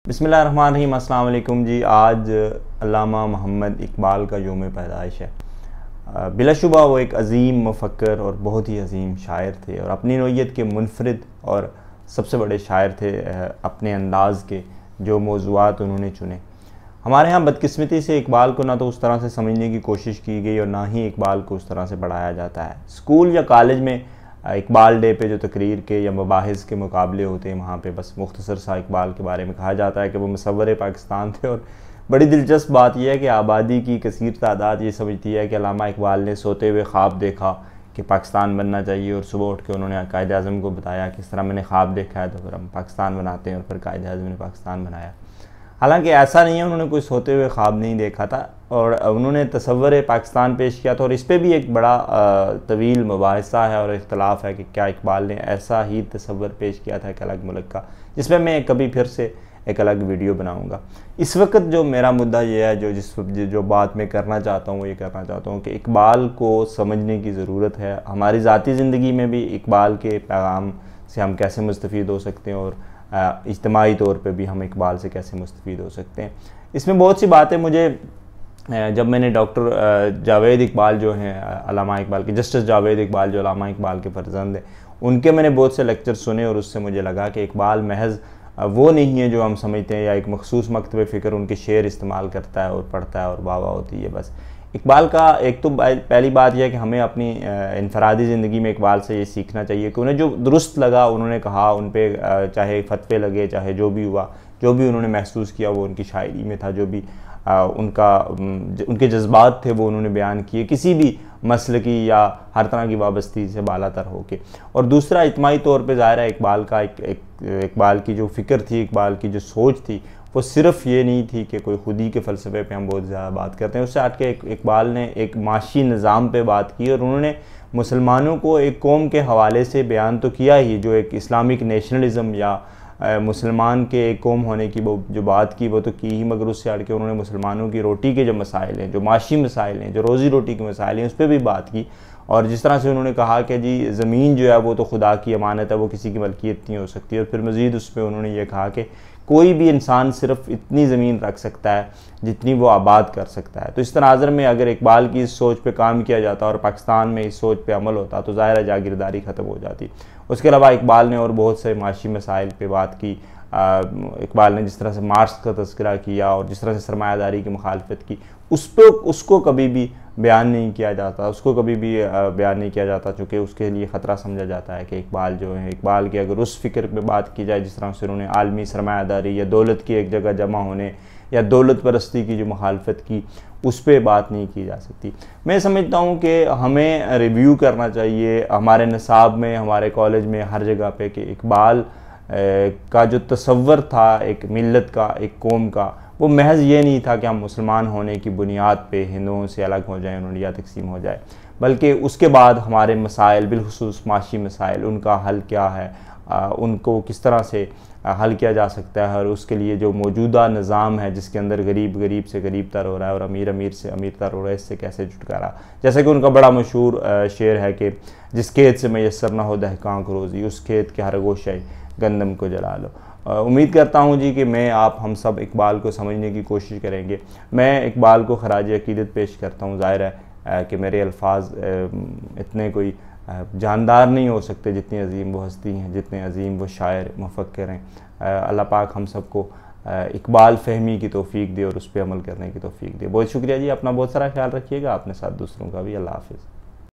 बिस्मिल्लाहिर्रहमानिर्रहीम। अस्सलाम वालेकुम जी। आज अल्लामा मोहम्मद इकबाल का यौम पैदाइश है। बिलाशुबा वो एक अज़ीम मुफ़क्कर और बहुत ही अज़ीम शायर थे और अपनी नौइयत के मुनफरिद और सबसे बड़े शायर थे अपने अंदाज़ के, जो मौज़ूआत उन्होंने चुने। हमारे यहाँ बदकिस्मती से इकबाल को ना तो उस तरह से समझने की कोशिश की गई और ना ही इकबाल को उस तरह से पढ़ाया जाता है। स्कूल या कॉलेज में इकबाल डे पे जो तकरीर के या मबाहिस के मुकाबले होते हैं, वहाँ पे बस मुख्तसर सा इकबाल के बारे में कहा जाता है कि वो मुसव्वर पाकिस्तान थे। और बड़ी दिलचस्प बात यह है कि आबादी की कसीर तादाद ये समझती है कि अल्लामा इकबाल ने सोते हुए ख्वाब देखा कि पाकिस्तान बनना चाहिए और सुबह उठ के उन्होंने कायद आज़म को बताया कि इस तरह मैंने ख्वाब देखा है तो फिर हम पाकिस्तान बनाते हैं, और फिर कायद आज़म ने पाकिस्तान बनाया। हालांकि ऐसा नहीं है, उन्होंने कोई सोते हुए ख्वाब नहीं देखा था और उन्होंने तसव्वुर पाकिस्तान पेश किया था। और इस पर भी एक बड़ा तवील मुबाहिसा है और इख्तलाफ है कि क्या इकबाल ने ऐसा ही तसव्वुर पेश किया था एक अलग मुल्क का, जिस पर मैं कभी फिर से एक अलग वीडियो बनाऊंगा। इस वक्त जो मेरा मुद्दा ये है, जो बात मैं करना चाहता हूँ, वो ये करना चाहता हूँ कि इकबाल को समझने की ज़रूरत है। हमारी ज़ाती ज़िंदगी में भी इकबाल के पैगाम से हम कैसे मुस्तफ़ीद हो सकते हैं और इज्तिमाई तौर पे भी हम इकबाल से कैसे मुस्तफ़ीद हो सकते हैं। इसमें बहुत सी बातें मुझे जब मैंने डॉक्टर जावेद इकबाल जो हैं अल्लामा इकबाल के, जस्टिस जावेद इकबाल जो अल्लामा इकबाल के फर्जंद हैं, उनके मैंने बहुत से लेक्चर सुने और उससे मुझे लगा कि इकबाल महज वो नहीं है जो हम समझते हैं या एक मखसूस मकतब फ़िक्र उनके शेर इस्तेमाल करता है और पढ़ता है और वाह वाह होती है बस। इकबाल का एक तो पहली बात यह है कि हमें अपनी इनफरादी ज़िंदगी में इकबाल से ये सीखना चाहिए कि उन्हें जो दुरुस्त लगा उन्होंने कहा, उन पर चाहे फतवे लगे, चाहे जो भी हुआ, जो भी उन्होंने महसूस किया वो उनकी शायरी में था, जो भी उनके जज्बात थे वो उन्होंने बयान किए, किसी भी मसल की या हर तरह की वाबस्ती से बालातर होके। और दूसरा इज्तिमाई तौर पे ज़ाहिर है इकबाल का इकबाल की जो फ़िक्र थी, इकबाल की जो सोच थी, वो सिर्फ़ ये नहीं थी कि कोई खुदी के फ़लसफ़े पे हम बहुत ज़्यादा बात करते हैं। उससे हट के इकबाल ने एक माशी निज़ाम पे बात की और उन्होंने मुसलमानों को एक कौम के हवाले से बयान तो किया ही, जो एक इस्लामिक नेशनलिज़म या मुसलमान के एक कौम होने की वो जो बात की वो तो की ही, मगर उससे हट के उन्होंने मुसलमानों की रोटी के जो मसाइल हैं, जो माशी मसाइल हैं, जो रोज़ी रोटी के मसाइल हैं, उस पर भी बात की। और जिस तरह से उन्होंने कहा कि जी ज़मीन जो है वो तो खुदा की अमानत है, वो किसी की मलकियत नहीं हो सकती। और फिर मज़ीद उस पर उन्होंने ये कहा कि कोई भी इंसान सिर्फ इतनी ज़मीन रख सकता है जितनी वो आबाद कर सकता है। तो इस तनाज़र में अगर इकबाल की इस सोच पे काम किया जाता और पाकिस्तान में इस सोच पे अमल होता तो ज़ाहिर है जागीरदारी ख़त्म हो जाती। उसके अलावा इकबाल ने और बहुत से माशी मसाइल पे बात की। इकबाल ने जिस तरह से मार्क्स का तज़किरा किया और जिस तरह से सरमायादारी की मुखालफत की, उसको कभी भी बयान नहीं किया जाता, उसको कभी भी बयान नहीं किया जाता, चूँकि उसके लिए ख़तरा समझा जाता है कि इकबाल जो है, इकबाल की अगर उस फ़िक्र पे बात की जाए जिस तरह से उन्होंने आलमी सरमायादारी या दौलत की एक जगह जमा होने या दौलत परस्ती की जो मुखालफत की, उस पर बात नहीं की जा सकती। मैं समझता हूँ कि हमें रिव्यू करना चाहिए हमारे निसाब में, हमारे कॉलेज में, हर जगह पे कि इकबाल का जो तसव्वुर था एक मिल्लत का, एक कौम का, वो महज ये नहीं था कि हम मुसलमान होने की बुनियाद पे हिंदुओं से अलग हो जाएं, उन्होंने या तकसीम हो जाए, बल्कि उसके बाद हमारे मसाइल, बिलखुसूस माशी मसाइल, उनका हल क्या है, उनको किस तरह से हल किया जा सकता है, और उसके लिए जो मौजूदा निज़ाम है जिसके अंदर गरीब गरीब से गरीब तर हो रहा है और अमीर अमीर से अमीर तर हो रहा है, इससे कैसे छुटकारा। जैसे कि उनका बड़ा मशहूर शेर है कि जिस खेत से मैसर ना हो दहकां को रोज़ी, उस खेत के हर गोशे गंदम को जला लो। उम्मीद करता हूँ जी कि हम सब इकबाल को समझने की कोशिश करेंगे। मैं इकबाल को खराज अकीदत पेश करता हूँ। ज़ाहिर है कि मेरे अल्फाज इतने कोई जानदार नहीं हो सकते जितनी अजीम वो हस्ती हैं, जितने अजीम वो शायर मुफक्किर हैं। अल्लाह पाक हम सबको इकबाल फ़हमी की तौफ़ीक दे और उस पर अमल करने की तौफ़ीक दे। बहुत शुक्रिया जी, अपना बहुत सारा ख्याल रखिएगा, अपने साथ दूसरों का भी। अल्लाह हाफ़िज़।